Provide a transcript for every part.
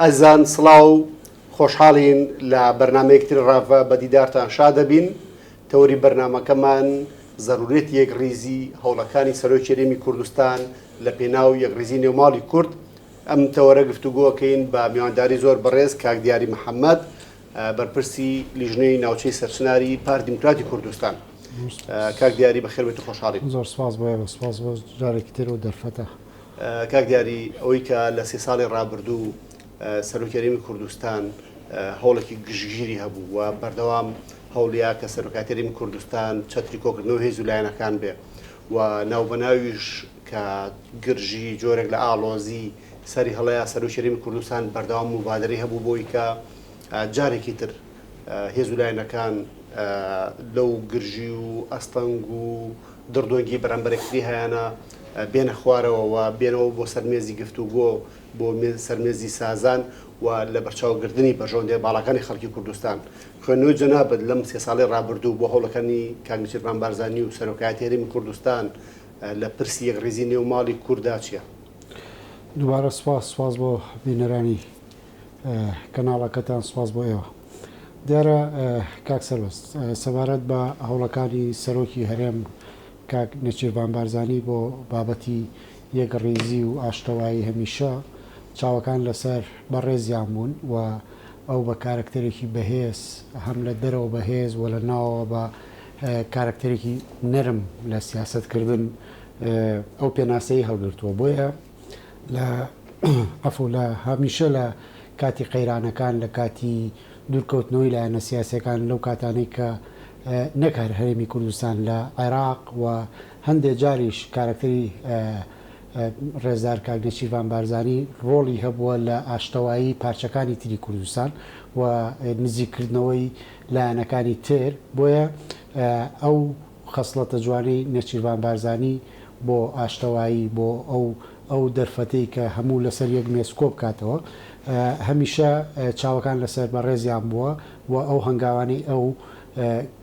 ئەزان سڵاو خۆشحاڵین لە بەرنمەیەکتر ڕاڤە بە دیدارتان شا دەبین. تەوری بەرنمەکەمان زەرورێت یەکڕێزی هەوڵەکانی سەرۆکی هەرێمی کوردستان لە پێناو یەکڕێزی نێوماڵی کورد. ئەم تەوەرە گفتوگۆکەین بە میوانداری زۆر بەڕێز کاک دیاری محەممەد بەرپرسی لیژنەی ناوچەی سەرچناری پارتی دیموکراتی کوردستان. کاک دیاری بەخێربێت و خۆشحاڵی. زۆر سپاس بۆ سپاس بۆ جارێکی تر و دەرفەتە. کاک دیاری ئەوەی کە لە 3 ساڵی ڕابردوو سەرۆکی هەرێمی کوردستان هەوڵێکی گشتگیری هەبوو و بەردەوام هەوڵیا کە سەرۆکاتی هەرێمی کوردستان چەتری کۆکردنەوە هێز و لایەنەکان بێ و ناوبەناویش کە گرژی جۆرێک لە ئاڵۆزی سەری هەڵەیە سەرۆکی هەرێمی کوردستان بەردەوام مبادرەی هەبوو بۆی کە جارێکی تر هێز و لایەنەکان لەو گرژی و ئەستەنگ و دڕدۆنگی بەرامبەرێکتری هەیەە بێنە خوارەوە و بێنەوە بۆ سەرمێزی گفتوگۆ بۆ سەرمێزی سازان و لە بەرچاوگرتنی بەژۆندێ باڵەکانی خەڵکی کوردستان. خوێندنەوەی جەنابەت لەم 3 ساڵی ڕابردوو بۆ هەوڵەکانی کاک نێچیروان بارزانی و سەرۆکایەتی هەرێمی کوردستان لە پرسی یەکڕێزی نێوماڵی کووردا چییە؟ دووبارە سپاس بۆ بینەرانی کەناڵەکەتان، سپاس بۆ ئێوە. دیارە کاک سەربەست سەبارەت بە هەوڵەکانی سەرۆکی هەرێم کاک نێچیروان بارزانی بۆ بابەتی یەکڕێزی و ئاشتەوایی هەمیشە چاوەکان لەسەر بەڕێزیان بوون و ئەو بە کارکتەرێکی بەهێز هەم لە دەرەوە بەهێز و لە ناوەوە بە کارکتەرێکی نەرم لە سیاسەتکردن ئەو پێناسەی هەڵگرتووە. بۆیە لە ئەفو لە هەمیشە لە کاتی قەیرانەکان لە کاتی دوورکەوتنەوەی لایەنە سیاسەکان لەو کاتانەی کە نەکار هەرێمی کوردستان لە عێراق و هەندێک جاریش کارکتەری ڕێزدار کاک نێچیروان بارزانی ڕۆڵی هەبووە لە ئاشتەوایی پارچەکانی تری کوردستان و نزیکردنەوەی لایەنەکانی تر. بۆیە ئەو خەسڵەتە جوانەی نێچیروان بارزانی بۆ ئاشتەوایی بۆ ئەو دەرفەتەی کە هەموو لەسەر یەک مێسکۆ بکاتەوە هەمیشە چاوەکان لەسەر بەڕێزیان بووە و ئەو هەنگاوانەی ئەو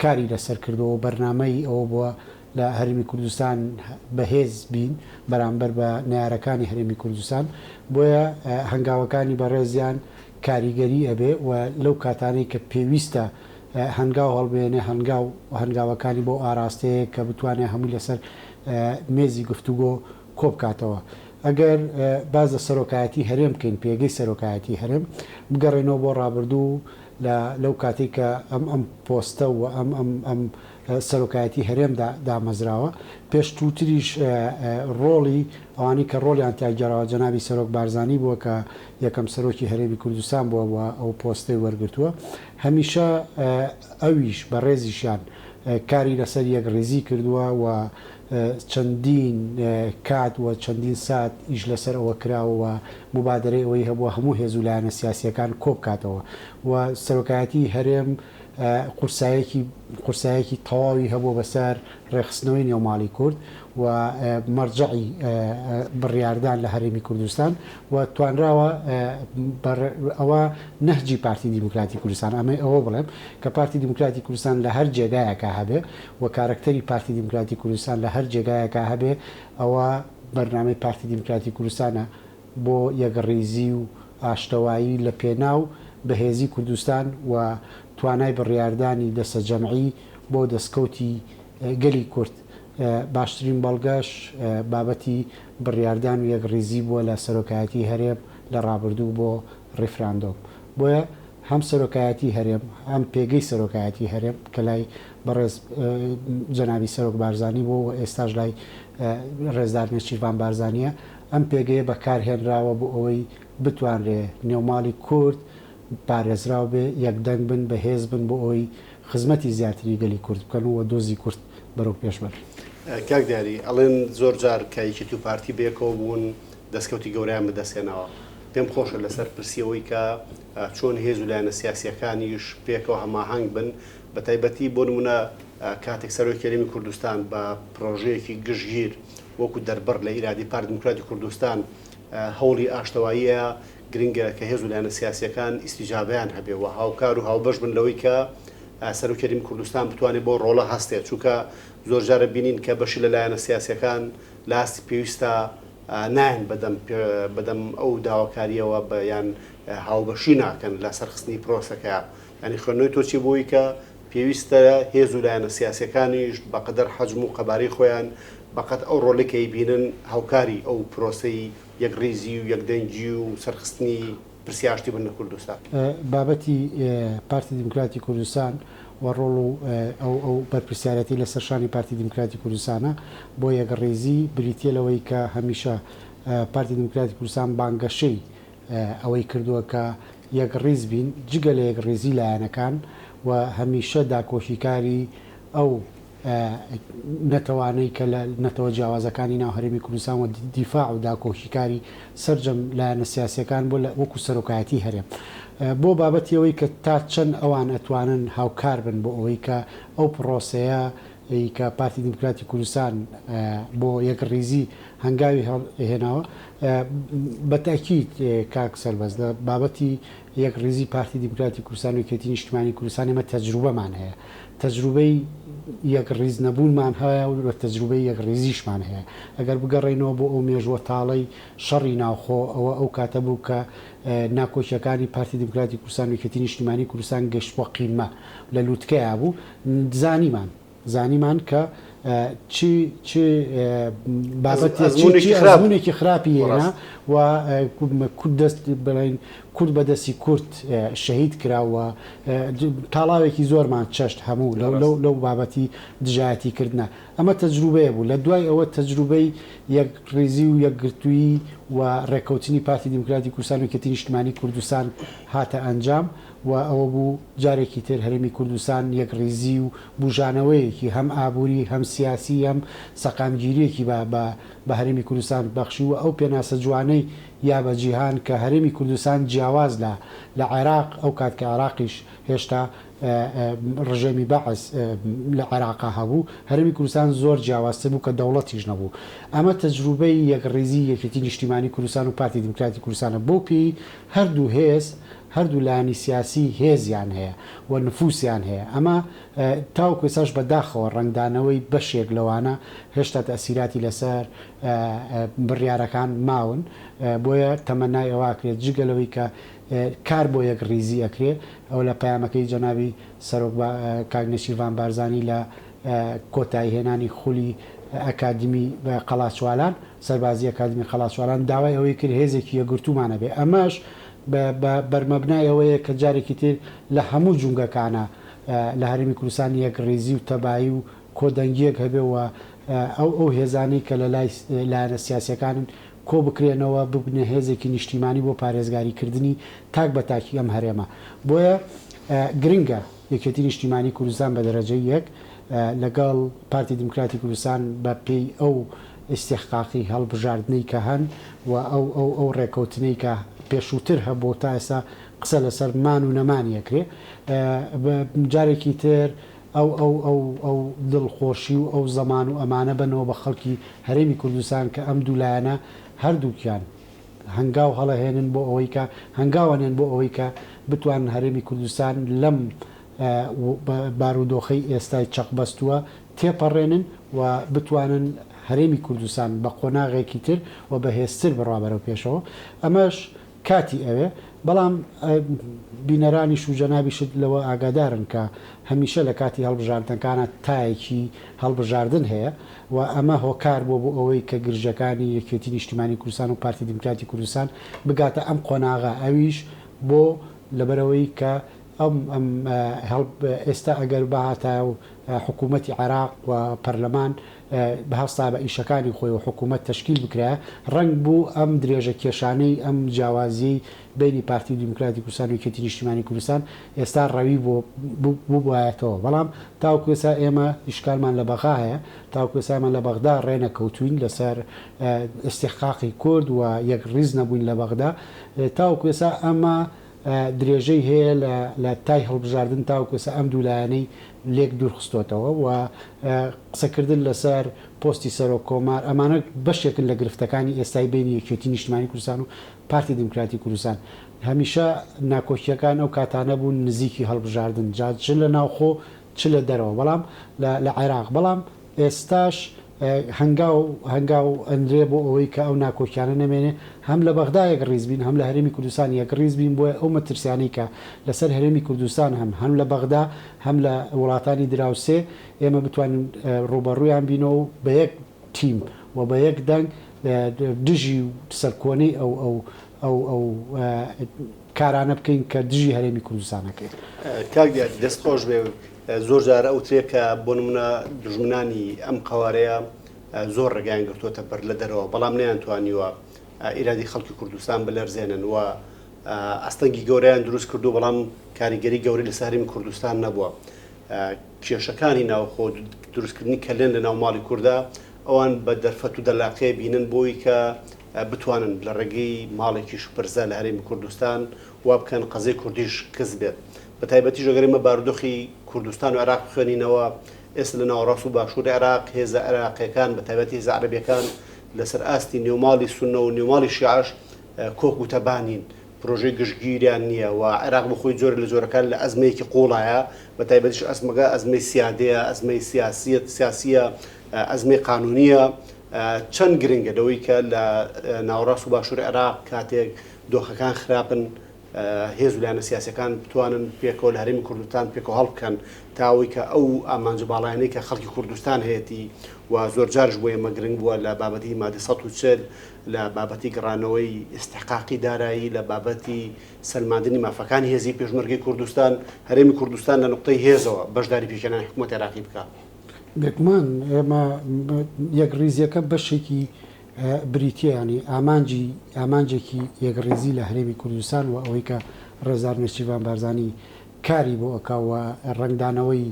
کاری لەسەر کردەوە بەرنامەی ئەوە بووە لە هەرێمی کوردستان بەهێز بین بەرامبەر بە نارەکانی هەرێمی کوردستان. بۆیە هەنگاوەکانی بەڕێزیان کاریگەری ئەبێ و لەو کاتانەی کە پێویستە هەنگاو هەڵبێنێ هەنگاوەکانی بۆ ئاراستەیە کە بتوانێت هەمووی لەسەر مێزی گفتوگۆ کۆ بکاتەوە. ئەگەر باز لە سەرۆکایەتی هەرێم بکەین پێگەی سەرۆکایەتی هەرێم بگەڕێنەوە بۆ ڕابردوو لەو کاتێک کە ئەم پۆستە و ئەم سەرۆکایەتی هەرێمدا دامەزراوە پێشتوتریش ڕۆڵی ئەوانی کە ڕۆلیان تیاگەڕەوە جەنابی سەرۆک بارزانی بووە کە یەکەم سەرۆکی هەرێمی کوردستان بووە ئەو پۆستەی وەرگرتووە. هەمیشە ئەویش بە ڕێزیشیان کاری لەسەر یەکڕێزی کردووە و چەندین کات و چەندین سات ئیش لەسەر ئەوە کراوە مبادرەی ئەوەی هەبووە هەموو هێز و لایەنە سیاسیەکان کۆ بکاتەوە و سەرۆکایەتی هەرێم قورسایەکی تەواوی هەبوو بەسەر ڕێخستنەوەی نێوماڵی کورد و مەرجعی بڕیاردان لە هەرێمی کوردستان و توانراوە ئەوە نەهجی پارتی دیموکراتی کوردستان ئەمە ئەوە بڵێم کە پارتی دیموکراتی کوردستان لە هەر جێگایەکە هەبێ و کارکتەری پارتی دیموکراتی کوردستان لە هەر جێگایەکە هەبێ ئەوە بەرنامەی پارتی دیموکراتی کوردستانە بۆ یەکڕێزی و ئاشتەوایی لە پێناو بەهێزی کوردستان و توانای بڕیاردانی دەسە جەمعی بۆ دەستکەوتی گەلی کورد. باشترین بەڵگەش بابەتی بڕیاردان و یەکڕێزی بووە لە سەرۆکایەتی هەرێم لە ڕابردوو بۆ ڕێفراندۆم. بۆیە هەم سەرۆکایەتی هەرێم ئەم پێگەی سەرۆکایەتی هەرێم کە لای بەڕێز جەنابی سەرۆک بارزانی بۆ و ئێستاش لای ڕێزدار نێچیروان بارزانیە ئەم پێگەیە بەکارهێنراوە بۆ ئەوەی بتوانرێ نێوماڵی کورد پارێزراو بێ یەکدەنگ بن بەهێز بن بۆ ئەوی خزمەتی زیاتری گەلی کورد بکەن و دۆزی کورد بەرەو پێشبەر. کاک دیاری ئەڵێن زۆر جار کایکی و پارتی بێکەوە بوون دەستکەوتی گەوریان بەدەستێنەوە. پێم خۆشە لەسەر پرسیەوەی کە چۆن هێز و لایەنە سیاسیەکانیش پێکەوە هەماهەنگ بن بە تایبەتی بۆ نمونە کاتێک سەرۆکی هەرێمی کوردستان بە پرۆژەیەکی گشتگیر وەکو دەربەر لە ئیرادی پارتی دیموکراتی کوردستان هەوڵی ئاشتەواییە گرنگە کە هێز و لایەنە سیاسیەکان ئیستیجابیان هەبێ و هاوکار و هاوبەش بن لەوەی کە سەرۆکی هەرێمی کوردستان بتوانێت بۆ ڕۆڵە هەستێت چونکە زۆر جارە بینین کە بەشی لە لایەنە سیاسیەکان لە ئاستی پێویستە ناین بەدەم ئەو داواکاریەوە بە یان هاوبەشی ناکەن لە سەرخستنی پرۆسەکە ینی خوێندنەوەی تۆچی بۆی کە پێویستە هێز و لایەنە سیاسەکانیش بەقدر حەجم و قەبارەی خۆیان بەقەت ئەو ڕۆڵێکی بینن هاوکاری ئەو پرۆسەی یەکڕێزی و یەکدەنگی و سەرخستنی پرسیاشتی بن لە کوردستان. بابەتی پارتی دیموکراتی کوردستان و ڕۆڵ و ئەو بەرپرسیارەتی لە سەرشانی پارتی دیموکراتی کوردستانە بۆ یەکڕێزی بریتە لەوەی کە هەمیشە پارتی دیموکراتی کوردستان بانگەشەی ئەوەی کردووە کە یەکڕێز بین جگە لە یەکڕێزی لایەنەکان و هەمیشە داکۆشیکاری ئەو نەتەوانەی کە لە نەتەوە جیاوازەکانی ناو هەرێمی کوردستان و دیفاع و داکۆشیکاری سەررجەم لایەنە سیاسیەکان بۆ لە وەکو سەرۆکایەتی هەرێم بۆ بابەتیەوەی کە تا چەند ئەوان ئەتوانن هاوکار بن بۆ ئەوەی کە ئەو پرۆسەیە کە پارتی دیموکراتی کوردستان بۆ یەکڕێزی هەنگاوی هێناوە بەتاکید کاک سەربەز لە بابەتی یەکڕێزی پارتی دیموکراتی کوردستان و یەکێتی نیشتیمانی کوردستان ئێمە تەجروبەمان هەیە تەجروبەی یەکڕێز نەبوونمان هەیە و تەجروبەی یەکڕێزیشمان هەیە ئەگەر بگەڕێنەوە بۆ ئەو مێژوە تاڵەی شەڕی ناوخۆ ئەوە ئەو کاتە بوو کە ناکۆچیەکانی پارتی دیموکراتی کوردستان و یەکێتی نیشتیمانی کوردستان گەشت بۆ قیمە لە لووتکەیە بوو زانیمان کە بابەتێکی خراپی هێنا و کورد بەدەستی کورد شەهید کراوە تاڵاوێکی زۆرمان چەشت هەموو لەو بابەتی دژایەتیکردە ئەمە تەجروبەیە بوو لە دوای ئەوە تەجروبەی یەکڕێزی و یەکگرتووی و ڕێککەوتنی پارتی دیموکراتی کوردستان و یەکێتی نیشتیمانی کوردستان هاتە ئەنجام و ئەوە بوو جارێکی تر هەرێمی کوردستان یەکڕێزی و بژانەوەیەکی هەم ئابووری هەم سیاسی هەم سەقامگیریەکی بە هەرێمی کوردستان بەخشی و ئەو پێناسە جوانەی یا بە جیهان کە هەرێمی کوردستان جیاواز لە عێراق ئەو کات کە عێراقیش هێشتا ڕژێمی بەعس لە عێراقا هەبوو هەرێمی کوردستان زۆر جیاوازتر بوو کە دەوڵەتیش نەبوو ئەمە تەجروبەی یەکڕێزی یەکێتی نیشتیمانی کوردستان و پارتی دیموکراتی کوردستانە بۆ پێی هەردوو هێز هەردوو لایانی سیاسی هێزیان هەیە و نفوسیان هەیە ئەمە تاوکو ێساش بەداخەوە ڕنگدانەوەی بەشێک لەوانە هێشتا تەسیراتی لەسەر بڕیارەکان ماون بۆیە تەمەنای ئەوواکرێت جگەلەوەی کە کار بۆ یەکڕێزی ئەکرێ ئەو لە پەیامەکەی جەنابی سەرۆک کاک نەشیروان بارزانی لە کۆتایی هێنانی خولی ئەکادمی قەڵاچوالان سەربازی ئەکادمی قەڵاچوالان داوای ئەوەی کرد هێزێکی یەکگرتومانە بێ ئەمەش بەرمەبنای ئەوەیە کە جارێکی تر لە هەموو جونگەکانە لە هەرێمی کوردستان یەکڕێزی و تەبایی و کۆدەنگیەک هەبێەوە ئەو هێزانەی کە لە لایەنە سیاسیەکانن کۆ بکرێنەوە ببنە هێزێکی نیشتیمانی بۆ پارێزگاریکردنی تاک بە تاکی ئەم هەرێمە بۆیە گرنگە یەکێتی نیشتیمانی کوردستان بە دەرەجەی یەک لەگەڵ پارتی دیموکراتی کوردستان بە پێی ئەو ئیستیحقاقی هەڵبژاردنەی کە هەن و ئەو ڕێکەوتنەی کە پێشووتر هەبوو تا ئێستا قسە لەسەر مان و نەمانیەکرێ جارێکی تر ئەو دڵخۆشی و ئەو زەمان و ئەمانە بنەوە بە خەڵکی هەرێمی کوردستان کە ئەم دوولایەنە هەردووکیان هەنگاو هەڵەهێنن بۆ ئەوەی کە هەنگاوانێن بۆ ئەوەی کە بتوانن هەرێمی کوردستان لەم بارودۆخەی ئێستای چەقبەستووە تێپەڕێنن و بتوانن هەرێمی کوردستان بە قۆناغێکی تر و بەهێزتر بڕابەرەوە پێشەوە ئەمەش کاتی ئەوێ بەڵام بینەرانی شوجەنابیشت لەوە ئاگادارن کە هەمیشە لە کاتی هەڵبژاردنەکانە تایەکی هەڵبژاردن هەیە و ئەمە هۆکار بۆ ئەوەی کە گرژەکانی یەکێتی نیشتیمانی کوردستان و پارتی دیموکراتی کوردستان بگاتە ئەم قۆناغا ئەویش بۆ لەبەرەوەی کە ئێستا ئەگەر بەهاتە و حکوومەتی عێراق و پەرلەمان بەهەستا بە ئیشەکانی خۆی و حکوومەت تشکیل بکرا ڕنگ بوو ئەم درێژە کێشانەی ئەم جیاوازی بینی پارتی دیموکراتی کوردستان و یەکێتی نیشتیمانی کوردستان ئێستا ڕەوی بووایەتەوە بەڵام تاوکو ئێستا ئێمە ئیشکالمان لە بەغا هەیە تاوکو ئێسامان لە بەغدا ڕێنە کەوتوین لەسەر ئیستیحقاقی کورد و یەکڕێز نەبووین لە بەغدا تاوکو ئێستا ئەمە درێژەی هەیە لە تای هەڵبژاردن تاوکوسە ئەم دوولایەنەی لێک دوورخستۆتەوە و قسەکردن لەسەر پۆستی سەرۆک کۆمار ئەمانە بەشێکن لە گرفتەکانی ئێستای بینی یەکێتی نیشتیمانی کوردستان و پارتی دیموکراتی کوردستان هەمیشە ناکۆکیەکان ئەو کاتانە بوون نزیکی هەڵبژاردن جا چ لە ناوخۆ چ لە دەرەوە بەڵام لە عێراق بەڵام ئێستاش هەنگاو ئەندرێ بۆ ئەوەی کە ئەو ناکۆکیانە نەمێنێ هەم لە بەغدا یەک ڕیزبین هەم لە هەرێمی کوردستان یەک ڕیزبین بۆ ئەو مەترسیانی کە لەسەر هەرێمی کوردستان هەم لە بەغدا هەم لە وڵاتانی دراوسێ ئێمە بتوانین ڕوبەڕوویان بینەوە بە یەک تیم و بە یەک دەنگ دژی سەرکۆنەی ئەو کارانە بکەین کە دژی هەرێمی کوردستانەکەی. کاک دیار دەستخۆش بێ زۆر جارە ئەوترێ کە بۆ نمونە دژمنانی ئەم قەوارەیە زۆر ڕێگایان گرتوۆتە بەر لە دەرەوە بەڵام نەیانتوانیوە ئیرادی خەڵکی کوردستان بەلەرزێنن و ئەستەنگی گەورەیان دروست کردو بەڵام کاریگەری گەوری لە سەرمی کوردستان نەبووە. کێشەکانی ناوخۆ دروستکردنی کەلێن لە ناو ماڵی کووردا ئەوان بە دەرفەت و دەلاقێ بینن بۆی کە بتوانن لە ڕێگەی ماڵێکی شپرزە لە هەرێمی کوردستان وا بکەن قەزەی کوردیش کەس بێت. بە تایبەتی ژەگەرێمە بارودۆخی کوردستان و عێراق خوێنینەوە ئێستا لە ناوەڕاست و باشووری عێراق هێزە عێراقیەکان بە تایبەتی هێزە عەرەبیەکان لەسەر ئاستی نێوماڵی سونە و نێوماڵی شیعەش کۆک و تەبانین پرۆژەی گشتگیریان نییە و عێراق بخۆی جۆر لە جۆرەکان لە ئەزمەیەکی قوڵایە بە تایبەتیش ئەزمەکە ئەزمەی سیادەیە ئەزمەی سیاسیە ئەزمەی قانونیە چەند گرنگە لەوەی کە لە ناوەڕاست و باشووری عێراق کاتێک دۆخەکان خراپن هێز و لایەنە سیاسەکان بتوانن پێکەوە لە هەرێمی کوردستان پێکەوە هەڵبکەن تاوەی کە ئەو ئامانجە باڵایانەی کە خەڵکی کوردستان هەیەی و زۆر جارش بۆ ئێمە گرنگ بووە لە بابەتی مادە 140 لە بابەتی گەڕانەوەی استحقاقی دارایی لە بابەتی سەلماندنی مافەکانی هێزی پێشمەرگەی کوردستان هەرێمی کوردستان لە نقطەی هێزەوە بەشداری پێکەنانی حکوومەت عێراقی بکات. بێگومان ئێمە یەک ڕیزیەکە بەشێکی بریتیانی ئامانجێکی یەکڕێزی لە هەرێمی کوردستان و ئەوەی کە ڕێزار نەچیروان بارزانی کاری بۆ ئەکاوە ڕنگدانەوەی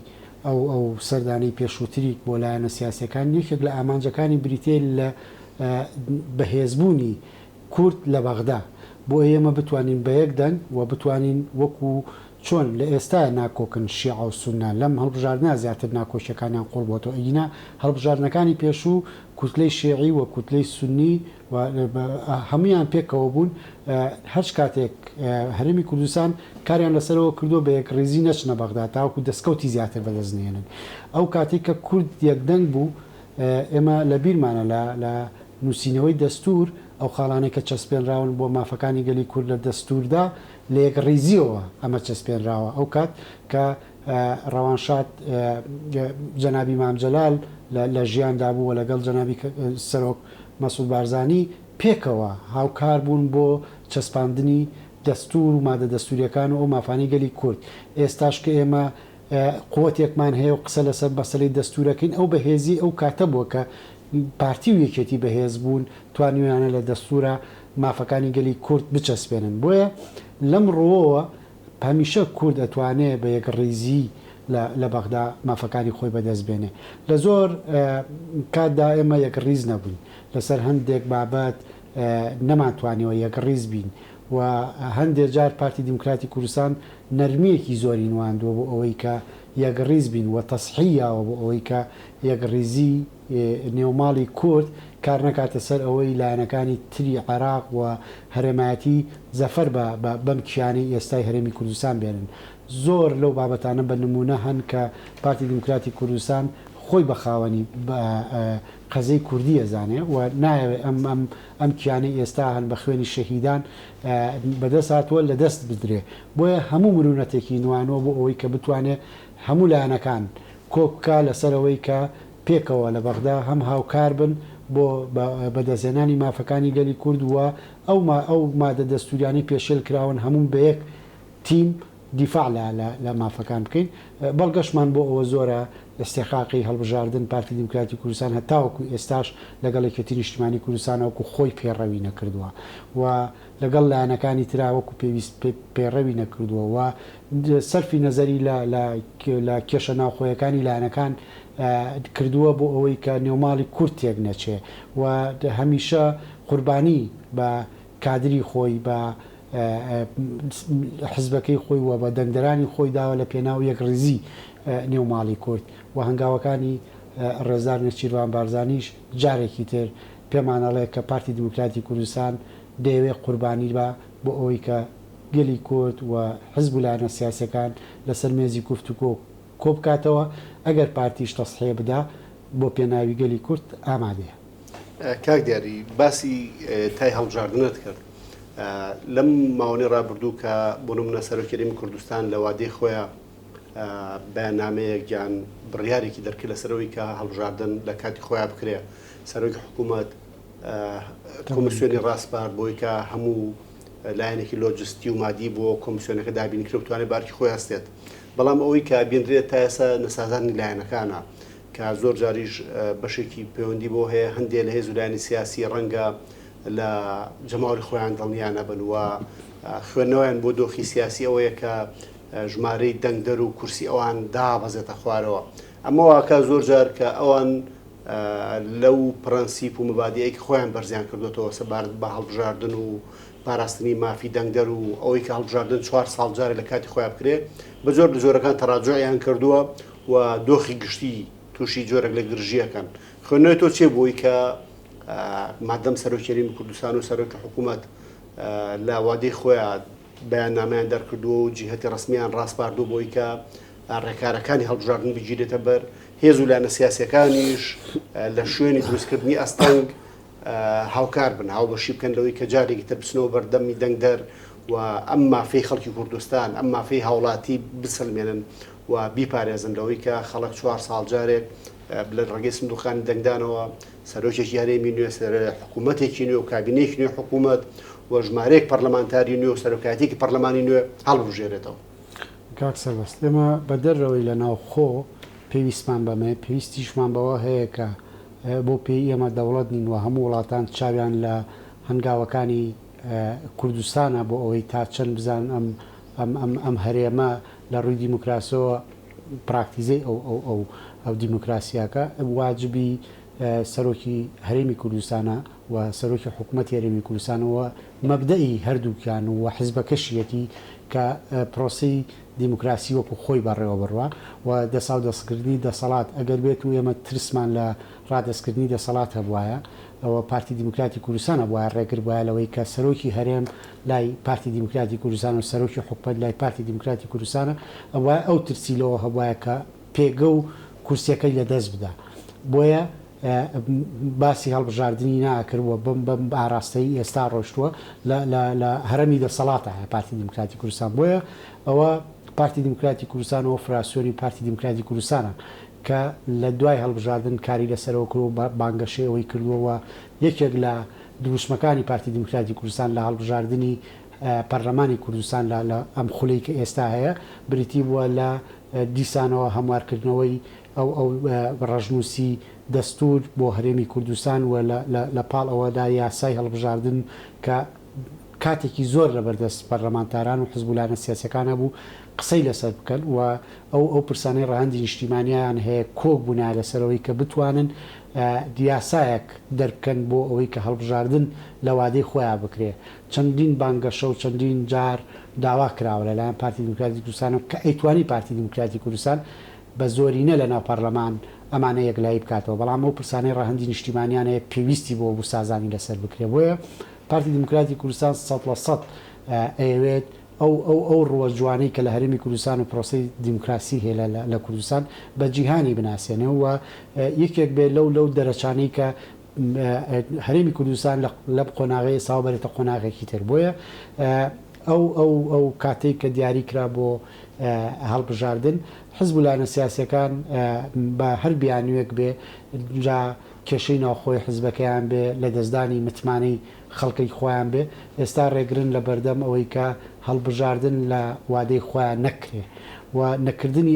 ئەو سەردانەی پێشووتری بۆ لایەنە سیاسەکان یەکێک لە ئامانجەکانی بریتێ لە بەهێزبوونی کورد لە بەغدا بۆ ئێمە بتوانین بە یەک دەنگ و بتوانین وەکو چۆن لە ئێستا ناکۆکن شیع و سونە لەم هەڵبژاردنە زیاتر ناکۆشیەکانیان قوڵ بۆتەوە ئینا هەڵبژاردنەکانی پێشوو کوتلەی شیعی و کوتلەی سونی هەمویان پێکەوە بوون هەر کاتێک هەرێمی کوردستان کاریان لەسەرەوە کردو بە یەک ڕێزی نەچنە بەغدا تاوەکو دەستکەوتی زیاتر بەدەستنێنن ئەو کاتێک کە کورد یەکدەنگ بوو ئێمە لە بیرمانە لە نووسینەوەی دەستور ئەو خاڵانەی کە چەسپێنراون بۆ مافەکانی گەلی کورد لە دەستوردا لە یەک ڕێزیەوە ئەمە چەسپێنراوە ئەو کات کە ڕەوانشاد جەنابی مامجەلال لە ژیاندا بوو لەگەڵ جەنابی سەرۆک مەسعود بارزانی پێکەوە هاوکار بوون بۆ چەسپاندنی دەستور و مادە دەستوریەکان و ئەو مافانی گەلی کورد ئێستاش کە ئێمە قوتێکمان هەیە و قسە لەسەر بەسەری دەستورەکەین ئەو بەهێزی ئەو کاتە بووە کە پارتی و یەکێتی بەهێز بوون توانیویانە لە دەستورە مافەکانی گەلی کورد بچەسپێنن بۆیە لەم ڕۆوە هەمیشە کورد ئەتوانێت بە یەک ڕێزی لە بەغدا مافەکانی خۆی بەدەستبێنێ لە زۆر کاتدا ئێمە یەک ڕیز نەبووین لەسەر هەندێک بابەت نەماتوانیەوە یەک ڕیز بین و هەندێک جار پارتی دیموکراتی کوردستان نەرمیەکی زۆری نواندووە بۆ ئەوەی کە یەک ڕیز بین و تەسحیەوە بۆ ئەوەی کە یەک ڕیزی نێوماڵی کورد کار نەکاتە سەر ئەوەی لایەنەکانی تری عێراق و هەرێمایەتی زەفەر بەم کیانی ئێستای هەرێمی کوردستان بێنن زۆر لەو بابەتانە بە نمونە هەن کە پارتی دیموکراتی کوردستان خۆی بەخاوەنی قەزەی کوردی ئەزانێ و نایەوێت ئەم کیانەی ئێستا هەن بە خوێنی شەهیدان بەدەست هاتووە لە دەست بدرێ بۆیە هەموو مرونەتێکی نوانەوە بۆ ئەوەی کە بتوانێت هەموو لایەنەکان کۆککە لەسەرەوەی کە پێکەوە لە بەغدا هەم هاوکار بن بۆ بەدەستێنانی مافەکانی گەلی کورد وە ئەو مادە دەستوریانی پێشێل کراون هەموو بە یەک تیم دیفاع لە مافەکان بکەین بەڵگەشمان بۆ ئەوە زۆرە استحقاقی هەڵبژاردن پارتی دیموکراتی کوردستان هەتاوەکو ئێستاش لەگەڵ یەکێتی نیشتیمانی کوردستانەوەکو خۆی پێڕەوی نەکردووە و لەگەڵ لایەنەکانی تراوەکو پێویست پێڕەوی نەکردووە و سەرفی نەزەری لە کێشە ناوخۆیەکانی لایەنەکان کردووە بۆ ئەوەی کە نێوماڵی کورد تێک نەچێ و هەمیشە قوربانی بە کادری خۆی بە حزبەکەی خۆی وە بە دەنگدەرانی خۆی داوە لە پێناو یەک ڕێزی نێوماڵی کورد و هەنگاوەکانی ڕێزار نەچیروان بارزانیش جارێکی تر پێمانەڵێ کە پارتی دیموکراتی کوردستان دەیەوێت قوربانی بۆ ئەوەی کە گەلی کورد و حزب و لایەنە سیاسەکان لەسەر مێزی گفتوگۆ کۆ بکاتەوە ئەگەر پارتیش تەسحیە بدا بۆ پێناوی گەلی کورد ئامادەیە. کاک دیاری باسی تای هەڵبژاردنت کرد لەم ماوەی ڕابردوو کە بۆ نمونە سەرۆکیەرێمی کوردستان لە وادەی خۆیان بەیاننامەیەک یان بڕیارێکی دەرکرد لەسەرەوەی کە هەڵبژاردن لە کاتی خۆیان بکرێ سەرۆکی حکوومەت کۆمسیۆنی ڕاستپار بۆی کە هەموو لایەنێکی لۆجستی و مادی بۆ کۆمسیۆنەکە دابینکرێ بتوانێت بارکی خۆی هەستێت بەڵام ئەوەی کە بێنرێت تا ئێستا نەسازانی لایەنەکانە کە زۆر جاریش بەشێکی پەیوەندی بۆ هەیە هەندێک لە هێز و لایەنی سیاسی ڕەنگە لە جەماوەری خۆیان دڵنیانە بن و خوێندنەوەیان بۆ دۆخی سیاسی ئەوەیە کە ژمارەی دەنگدەر و کورسی ئەوان دابەزێتە خوارەوە ئەمە واکە زۆر جار کە ئەوان لەو پرەنسیپ و مبادیەیەکی خۆیان بەرزیان کردوێتەوە سەبارەت بە هەڵبژاردن و پاراستنی مافی دەنگدەر و ئەوەی کە هەڵبژاردن 4 ساڵ جارێک لە کاتی خۆیان بکرێت بە زۆر لە جۆرەکان تەڕاجعیان کردووە و دۆخی گشتی تووشی جۆرێک لە گرژیەکەن خوێندنەوەی تۆ چێ بووی کە مادەم سەرۆکیەرێمی کوردستان و سەرۆکی حکوومەت لە وادەی خۆیان بەیاننامەیان دەرکردووە و جیهەتی ڕسمیان ڕاستپاردوو بۆی کە ڕێکارەکانی هەڵبژاردن بگیرێتە بەر هێز و لایەنە سیاسیەکانیش لە شوێنی دروستکردنی ئەستەنگ هاوکار بن هاوبەشی بکەن لەوەی کە جارێکی تر بچنەوە بەردەمی دەنگدەر و ئەم مافەی خەڵکی کوردستان ئەم مافەی هاوڵاتی بسلمێنن و بیپارێزن لەوەی کە خەڵک 4 ساڵ جارێک لە ڕێگەی سندوقخانی دەنگدانەوە سەرۆکێکی هەرێمی نوێ حکوومەتێکی نوێ و کابینەیەکی نوێ حکوومەت و ژمارەیەک پەرلەمانتاری نوێ و سەرۆکاتێکی پەرلەمانی نوێ هەڵبژێرێتەوە. کاک سەربەست ئێمە بە دەرەوەی لە ناوخۆ پێویستمان بەمێ پێویستیشمان بەوە هەیە کە بۆ پێی ئێمە دەوڵەت نین و هەموو وڵاتان چاویان لە هەنگاوەکانی کوردستانە بۆ ئەوەی تا چەند بزان ئەم هەرێمە لە ڕووی دیموکراسیەوە پراکتیزەی ئەو دیموکراسیاکە واجبی سەرۆکی هەرێمی کوردستانە و سەرۆکی حکوومەتی هەرێمی کوردستانەوە مەبدەئی هەردووکیان و حیزبەکەشیەتی کە پرۆسی دیموکراسی وەکو خۆی بەڕێوە بڕوە و دەسا و دەستکردنی دەسەڵات ئەگەر بێت و ئێمە ترسمان لە ڕادەستکردنی دەسەڵات هەبوایە ئەوە پارتی دیموکراتی کوردستانە بۆە ڕێگر وایە لەوەی کە سەرۆکی هەرێم لای پارتی دیموکراتی کوردستان و سەرۆکی حکومەت لای پارتی دیموکراتی کوردستانە ئەوە ئەو ترسیلەوە هەبواە کە پێگە و کورسیەکەی لەدەست بدا بۆیە باسی هەڵبژاردننی ناکردووە بەم ئاراستەی ئێستا ڕۆشتووە لە هەرمی دەسەڵاتە پارتی دیموکراتی کوردستان بۆیە ئەوە پارتی دیموکراتی کوردستان و فراسیۆنی پارتی دیموکراتی کوردستانە کە لە دوای هەڵبژاردن کاری لەسەرەوە کرد و بانگەشەیەوەی کردووەوە یەکێک لە دروشمەکانی پارتی دیموکراتی کوردستان لە هەڵبژاردننی پەرلەمانی کوردستان لە ئەم خولەی کە ئێستا هەیە بریتی بووە لە دیسانەوە هەموارکردنەوەی ئەو ڕژنووسی دەستور بۆ هەرێمی کوردستان و لە پاڵ ئەوەدا یاسای هەڵبژاردن کە کاتێکی زۆر لە بەردەست پەرلەمانتاران و حزبولانە سیاسەکانە بوو قسەی لەسەر بکەن و ئەو پرسانەی ڕەهەندی نیشتیمانیان هەیە کۆک بوونا لەسەرەوەی کە بتوانن دیاسایەک دەربکەن بۆ ئەوەی کە هەڵبژاردن لە وادەی خۆیان بکرێ چەندین بانگەشە و چەندین جار داوا کراوە لەلایەن پارتی دیموکراتی کوردستان کە ئەیتوانی پارتی دیموکراتی کوردستان بە زۆرینە لە ناو پەرلەمان ئەمانە یەکلایی بکاتەوە بەڵام ئەو پرسانەی ڕەهەندی نیشتیمانیان هەیە پێویستی بۆ سازانی لەسەر بکرێ بۆیە پارتی دیموکراتی کوردستان 100% ئەوێت ئەو ڕوە جوانەی کە لە هەرێمی کوردستان و پرۆسی دیموکراسی هەیە لە کوردستان بە جیهانی بناسیێنەوە و یەکێک بێت لەو دەرەچانەی کە هەرێمی کوردستان لە قۆناغی ساوبەرێتە قۆناغێکی تر بۆیە ئەو کاتێک کە دیاری کرا بۆ هەڵبژاردن حزبولانە سیاسەکان بە هەر بیانوێک بێ جا کێشەی ناوخۆی حزبەکەیان بێ لە دەستدانی متمانەی خەڵکی خۆیان بێ ئێستا ڕێگرن لە بەردەم ئەوەی کە هەڵبژاردن لە وادەی خۆیان نەکرێ و نەکردنی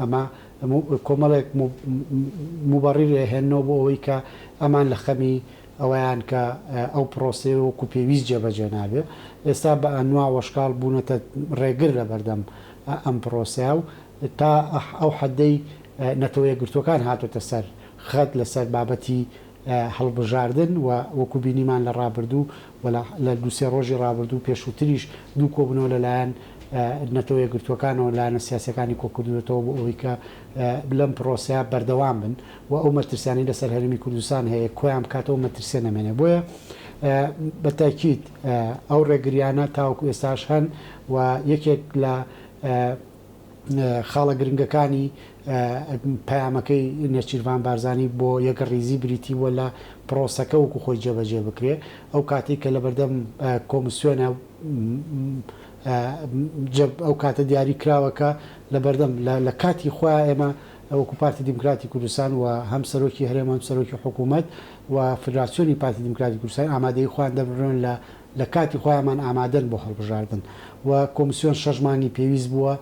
ئەمە کۆمەڵێک موبەڕی هێنەوە بۆ ئەوەی کە ئەمان لە خەمی ئەویان کە ئەو پرۆسێ وەکو پێویست جێبەجێ نابێ ئێستا بە ئەنوا وەشکاڵ بوونەتە ڕێگر لە بەردەم ئەم پرۆسیا و تا ئەو حەدەی نەتەوە یەکگرتوەکان هاتوۆتە سەر خەت لەسەر بابەتی هەڵبژاردن و وەکو بینیمان لە ڕابردوو لە دووسێ ڕۆژی ڕابردوو پێشووتریش دوو کۆبنەوە لەلایەن نەتەوە یەکگرتوەکانەوە لایەنە سیاسەکانی کۆکردوێتەوە بۆ ئەوەی کە لەم پرۆسەیە بەردەوام بن و ئەو مەترسیانی لەسەر هەرێمی کوردستان هەیە کۆیان بکاتەوە مەترسیە نەمێنێ بۆیە بەتاکید ئەو ڕێگریانە تاوەکو ئێستاش هەن و یەکێک لە خاڵە گرنگەکانی پەیامەکەی نێچیروان بارزانانی بۆ یەک ڕیزی بریتیوە لە پرۆسەکە وەکو خۆی جێبەجێ بکرێ ئەو کاتێک کە لە بەردەم کۆمسیۆنە ئەو کاتە دیاری کراوەکە لە بەردەم لە کاتی خۆیان ئێمە وەکو پارتی دیموکراتی کوردستان و هەم سەرۆکی هەرێم هەم سەرۆکی حکوومەت و فدراسیۆنی پارتی دیموکراتی کوردستان ئامادەی خۆیان دەبڕن لە کاتی خۆیانمان ئامادەن بۆ هەڵبژاردن و کۆمسیۆن شەژمانی پێویست بووە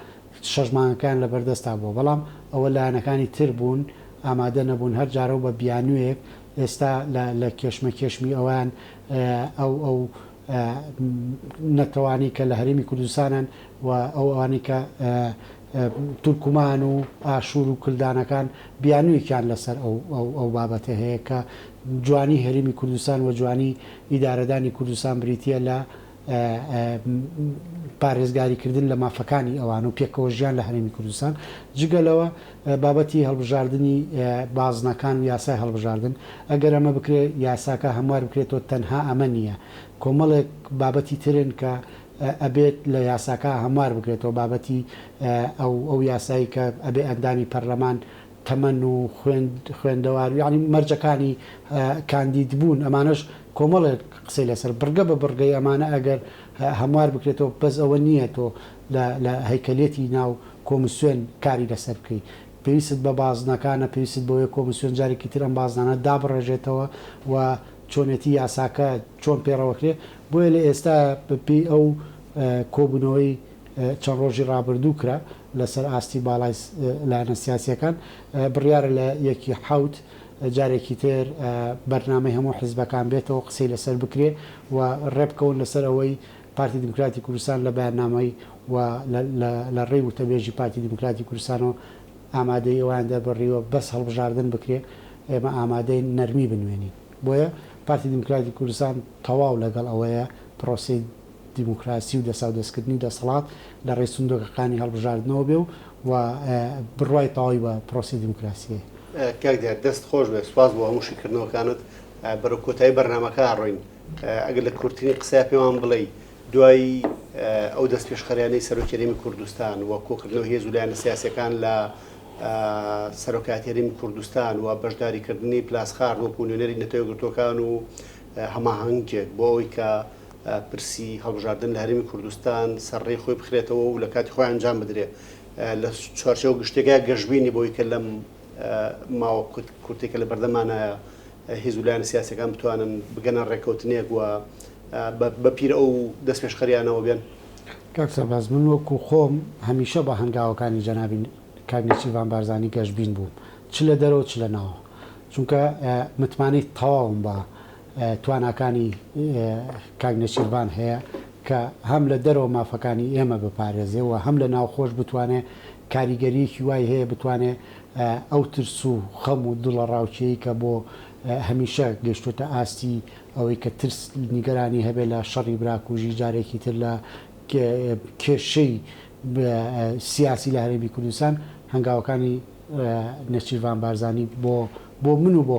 شەژمانەکان لە بەردەستا بووە بەڵام ئەوە لایەنەکانی تر بوون ئامادە نەبوون هەر جارە بە بیانوێک ئێستا لە کێشمی ئەوان ئەو نەتەوانی کە لە هەرێمی کوردستانن و ئەوانی کە تورکمان و ئاشور و کلدانەکان بیانوویان لەسەر ئەو بابەتە هەیە کە جوانی هەرێمی کوردستان و جوانی ئیدارەدانی کوردستان بریتە لە پارێزگاریکردن لە مافەکانی ئەوان و پێکەوە ژیان لە هەرێمی کوردستان جگەلەوە بابەتی هەڵبژاردننی بازنەکان و یاسای هەڵبژاردن ئەگەر ئەمە بکرێت یاساکە هەموار بکرێتەوە تەنها ئەمە نییە کۆمەڵێک بابەتی ترن کە ئەبێت لە یاساکە هەموار بکرێتەوە بابەتی ئەو یاسایی کە ئەبێ ئەندامی پەرلەمان تەمەن و خوێندەوار یعنی مەرجەکانی کاندید بوون ئەمانش کۆمەڵێک قسەی لەسەر بڕگە بە بڕگەی ئەمانە ئەگەر هەموار بکرێتەوە بەس ئەوە نییە تۆ لە هەیکلێتی ناو کۆمسیۆن کاری لەسەر بکەیت پێویست بە بازنەکانە پێویست بۆیە کۆمسیۆن جارێکی تر ئەم بازانە دابڕێژێتەوە و چۆنێتی یاساکە چۆن پێڕەوەکرێ بۆیە لە ئێستا پێی ئەو کۆبوونەوەی چەند ڕۆژی ڕابردوو کرا لەسەر ئاستی باڵای لایەنە سیاسیەکان بڕیارە لە یەکی حەوت جارێکی تر بەرنامەی هەموو حیزبەکان بێتەوە قسەی لەسەر بکرێ و ڕێبکەون لەسەر ئەوەی پارتی دیموکراتی کوردستان لە بەیاننامەی و لە ڕێی وتەبێژی پارتی دیموکراتی کوردستانەوە ئامادەی ئەواندا بڕیوە بەس هەڵبژاردن بکرێ ئێمە ئامادەی نەرمی بنوێنین بۆیە پارتی دیموکراتی کوردستان تەواو لەگەڵ ئەوەیە پرۆسی دیموکراسی و دەسا و دەستکردنی دەسەڵات لە ڕێی سندۆکەکانی هەڵبژاردنەوە بێ و بڕوای تەواوی بە پرۆسی دیموکراسیە کاک دیار دەست خۆش بێ سواز بۆ هەموو شیکردنەوەکانت بەرەو کۆتایی بەرنامەکە ڕۆین ئەگەر لە کورتترین قسەیە پێوان بڵێ دوای ئەو دەست پێشخەریانەی سەرۆکی هەرێمی کوردستان و کۆکردنەوە هێز و لایەنە سیاسیەکان لە سەرۆکاتی هەرێمی کوردستان و بەشداریکردنی پلاسخار وەکو نوێنەری نەتەوە گرتوەکان و هەماهەنگێک بۆ ئەوەی کە پرسی هەڵبژاردن لە هەرێمی کوردستان سەرڕێی خۆی بخرێتەوە و لە کاتی خۆی ئەنجام بدرێ لە چوارچێوە گشتێکە گەشتبینی بۆی کە لەم ماوە کورتێکە لە بەردەمانە هێز و لایەنە سیاسیەکان بتوانن بگەنە ڕێکەوتنێک و بە پیر ئەو دەست پێشخەریانەوە بێن کاک سەرباز من وەکو خۆم هەمیشە بە هەنگاوەکانی جەنابی کاک نێچیروان بارزانانی گەشتبین بووم چ لە دەرەوە چ لە ناوە چونکە متمانەی تەواوم بە تواناکانی کاک نێچیروان هەیە کە هەم لە دەرەوە مافەکانی ئێمە بپارێزێ و هەم لە ناوخۆش بتوانێت کاریگەریەکی وای هەیە بتوانێت ئەو ترس و خەم و دڵە ڕاوچەیە کە بۆ هەمیشە گەشتوتە ئاستی ئەوەی کە ترس نیگەرانی هەبێت لە شەڕی براکوژی جارێکی تر لە کێشەی سیاسی لە هەرێمی کوردستان هەنگاوەکانی نێچیروان بارزانی بۆ من و بۆ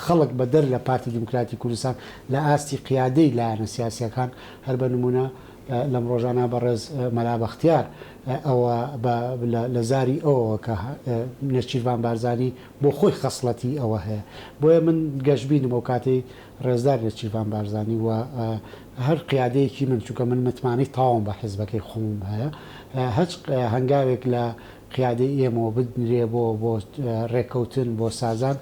خەڵک بە دەر لە پارتی دیموکراتی کوردستان لە ئاستی قیادەی لایەنە سیاسیەکان هەر بە نمونە لەم ڕۆژانە بەڕێز مەلا بەختیار ئەوە لە زاری ئەوەوە کە نێچیروان بارزانی بۆ خۆی خەسڵەتی ئەوە هەیە بۆیە من گەشتبینم ئەو کاتەی ڕێزدار نێچیروان بارزانی و هەر قیادەیەکی من چونکە من متمانەی تاوم بە حیزبەکەی خۆم هەیە هەچ هەنگاوێک لە قیادەی ئێمەوە بدرێ بۆ ڕێکەوتن بۆ سازان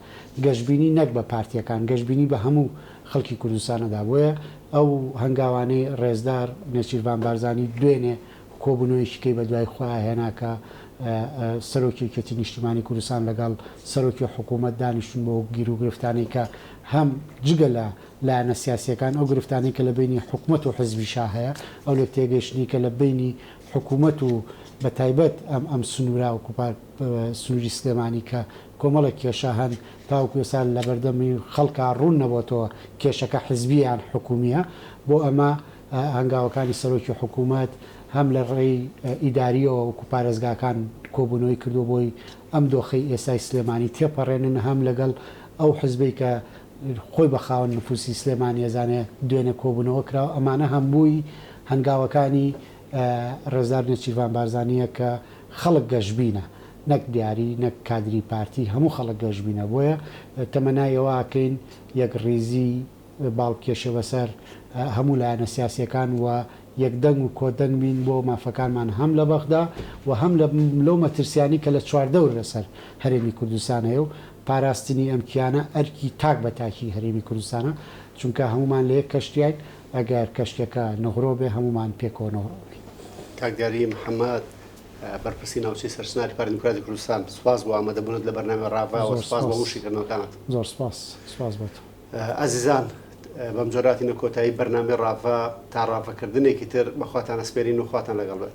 گەشتبینی نەک بە پارتیەکان گەشتبینی بە هەموو خەڵکی کوردستانەدا بۆیە ئەو هەنگاوانەی ڕێزدار نێچیروان بارزانی دوێنێ کۆبوونەوەیشکەی بە دوای خۆیان هێناکە سەرۆکیەتی نیشتیمانی کوردستان لەگەڵ سەرۆکی حکوومەت دانیشتون بۆ گیر و گرفتانی کە هەم جگە لە لایەنە سیاسیەکان ئەو گرفتانی کە لە بینی حکوومەت و حزبیشا هەیە ئەو لە تێگەشتنی کە لە بینی حکوومەت و بە تایبەت ئەم سنوورا و سنووری سلێمانی کە کۆمەڵە کێشە هەن تاوکو ێسان لە بەردەمی خەڵکا ڕوون نەبووەوە کێشەکە حزبیان حکومیە بۆ ئەمە هەنگاوەکانی سەرۆکی حکوومەت هەم لە ڕێی ئیداریەوە وەکو پارێزگاکان کۆبوونەوەی کردو بۆی ئەم دۆخەی ئێستای سلێمانی تێپەڕێنن هەم لەگەڵ ئەو حزبەی کە خۆی بە خاوەن نفوسی سلێمانی ئەزانێ دوێنێ کۆبوونەوە کراوە ئەمانە هەمبووی هەنگاوەکانی ڕێزدار نێچیروان بارزانیە کە خەڵک گەشتبینە نەک دیاری نەک کادری پارتی هەموو خەڵک گەشتبینە بۆیە تەمەنایەوەکەین یەک ڕێزی باڵکێشە بەسەر هەموو لایەنە سیاسیەکان و یەکدەنگ و کۆدەنگ بین بۆ مافەکانمان هەم لە بەغدا و هەم لەو مەترسیانی کە لە چواردەور لەسەر هەرێمی کوردستانەیە و پاراستنی ئەم کیانە ئەرکی تاک بە تاکی هەرێمی کوردستانە چونکە هەمومان لە یەک کەشتیین ئەگەر کەشتێکە نەغڕۆ بێ هەمومان پێکۆنەوە. کاکدیاری محەممەد بەرپرسی ناوچەی سەرچناری پارتی دیموکراتی کوردستان سواز بۆ ئامادەبوونت لە بەرنامە ڕاوا و سواز بۆ وشیکردنەوەکانت. زۆر سواز بێت. ئازیزان بەم جۆراتی نەکۆتایی بەرنامەی ڕاوا تا ڕاوەکردنێکی تر بەخواتان ئەسپێرین و خواتان لەگەڵ بێت.